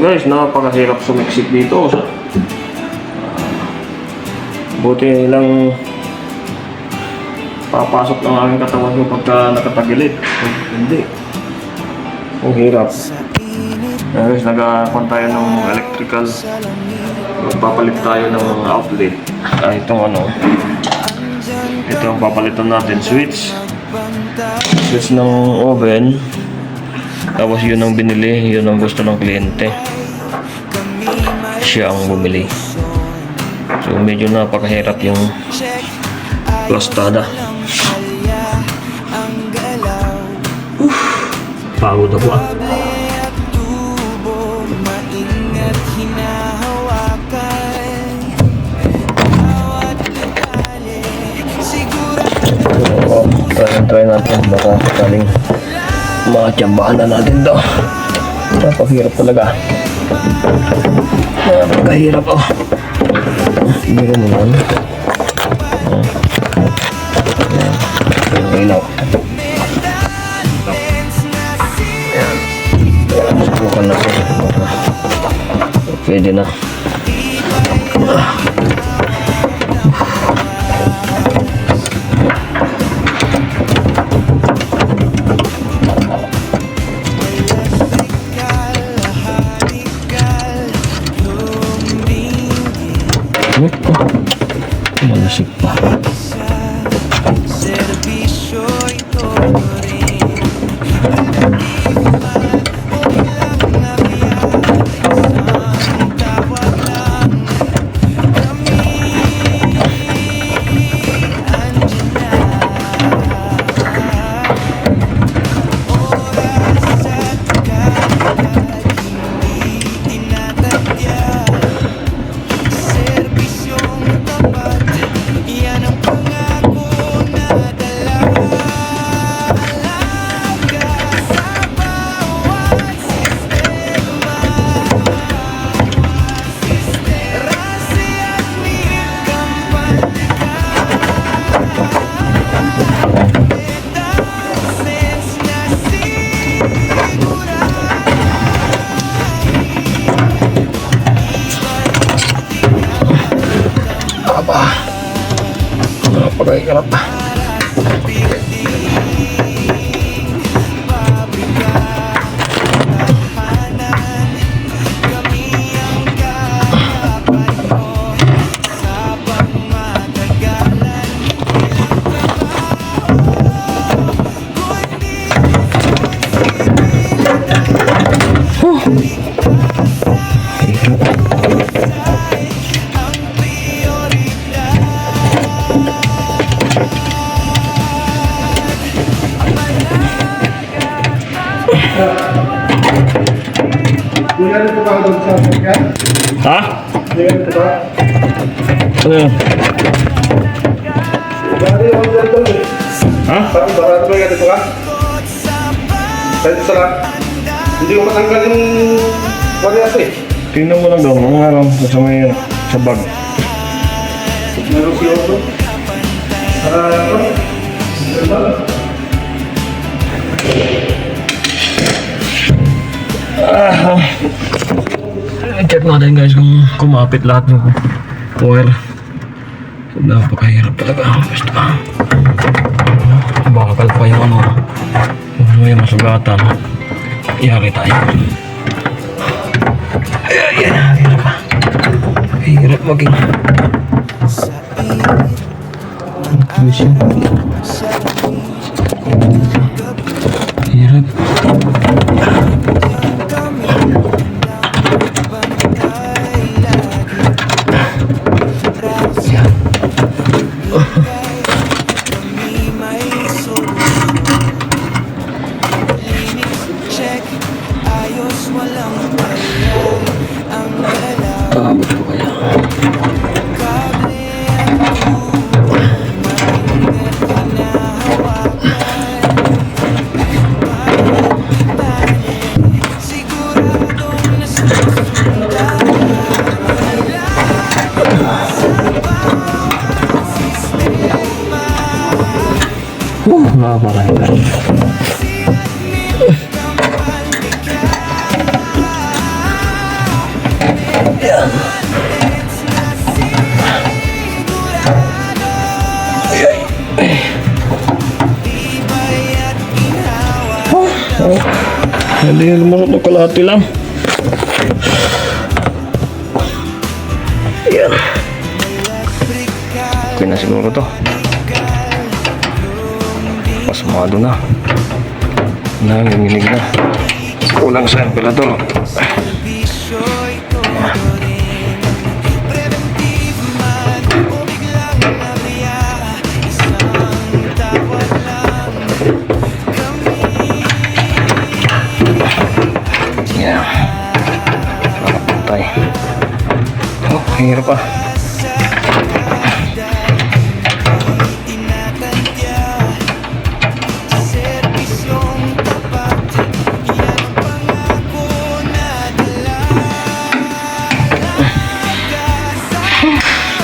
guys, napakahirap sumiksik dito. Buti lang papasok ng aking katawan ko pagka nakatagilid. Hindi. Ang hirap. Guys, nag-akon tayo ng electrical. Magpapalit tayo ng outlet. Itong ano. Ito ang papalitan natin. Switch ng oven. Tapos yun ang binili. Yun ang gusto ng kliyente. Siya ang bumili. So medyo napakahirap yung plastada. Pagod ako ah. Try natin. Baka sakaling makatsambahan na natin daw. Napakahirap talaga. Napakahirap oh. Siguro mo naman. Ayan. Ayan. Subukan natin. Pwede na. Malasig pa. Napakahirap pa. Ha? Ano yun? Ha? Barato ba yung ganito ka? Kahit isa lang. Hindi ko matanggal yung varias eh. Tingnan mo lang daw, mga araw sa may sa bag. Meron si Otto. Check natin guys kung kumapit lahat ng wire. Napakahirap talaga. Basta bakal pa yung ano. May masugatan. Iyari tayo. Ayan. Hirap maging hirap. Abot ko kaya. Napakahirap. Hindi lumusot ng kalahati lang. Yan. Okay na siguro to. Pasmado na. Nanginginig na. Kulang sa emperador. Yeah. Patay. Oh, hirap pa.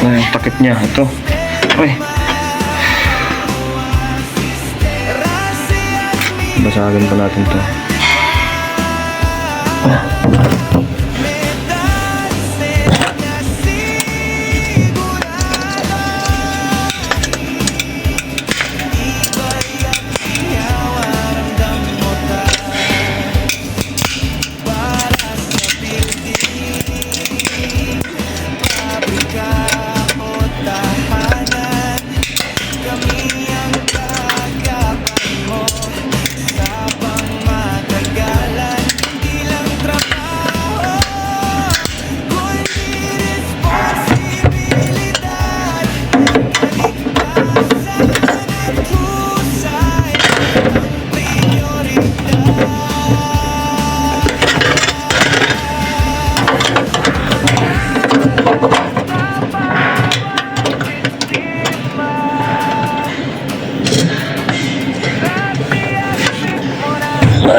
Ay, takip niya. Ito. Uy. Basagin pa natin to.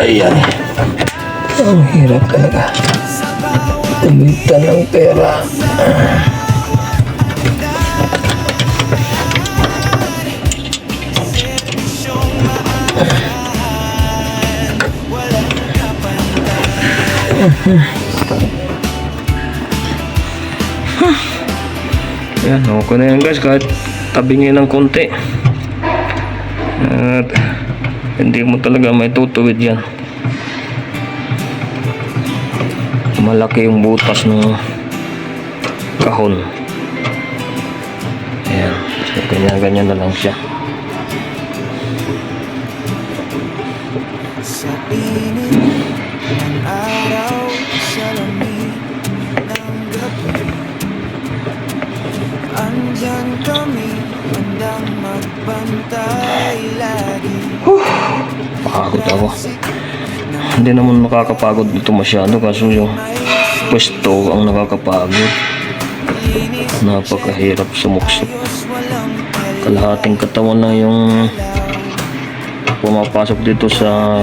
Ayan. Ang hirap talaga. Kumitan ng pera. Yan, okay na yan guys, kahit tabingin ng konti. At hindi mo talaga may tutuwid yan. Malaki yung butas ng kahon. Ayan, so ganyan na lang siya. Sa init ng araw, sa lamig ng gabi, andyan kami, handang magbantay lagi. Pagod ako. Hindi naman nakakapagod dito masyado kasi yung pwesto ang nakakapagod. Napakahirap sumuksok. Kalahating katawan na yung pumapasok dito sa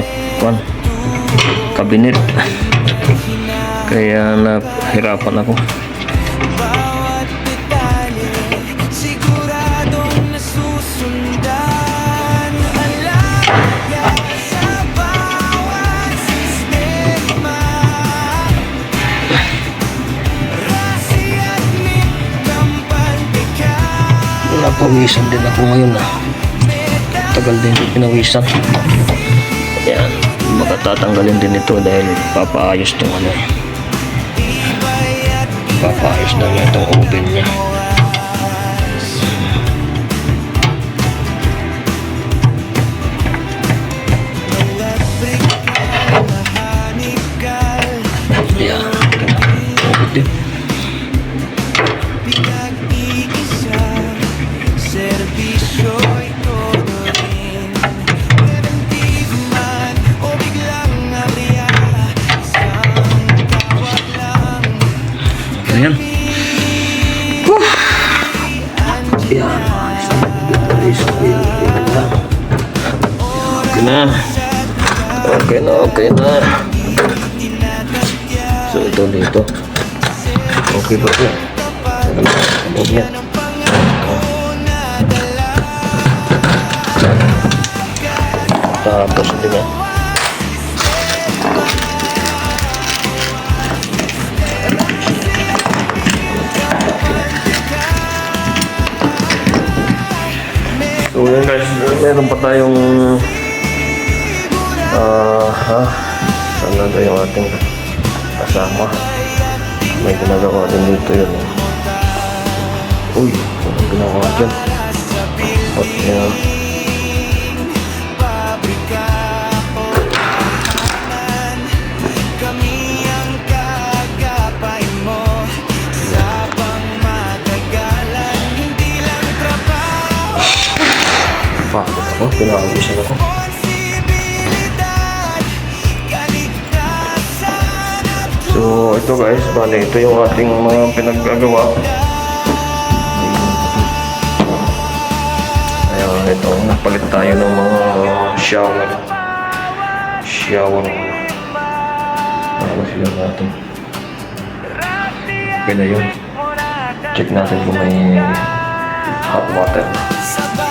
kabinet. Kaya nahirapan ako. Bawat detalye, siguradong nasusundan. Alaga sa bawat sistema. Rasi at mit, kampaltikal. Napawisan din ako ngayon tagal din yung pinawisan. Yan, baka tatanggalin din ito dahil papaayos itong papaayos na niya itong oven niya. Yan, oven din. Pinag-iisa, serbisyo'y todo rin. Preventive man o biglang abriya, isang tawag lang. Ayan. Yan. Okay na. So ito dito. Okay ba ito? Okay. Tapos ito na. So yan guys, meron pa tayong nandun yung ating kasama. May ginagawa din dito yun. Uy, anong ginagawa dyan? At yan. pabrika o tahanan, kami ang kagapain mo sa pangmatagalan. Hindi lang trabaho, Bakit ako? Pinawagisan ako. responsibilidad, kaligtasan at So, ito guys, bali, ito yung ating mga pinaggagawa. Ayan, ito, nagpalit tayo ng mga shower. Tapos yun natin. Okay na yun. Check natin kung may hot water. sa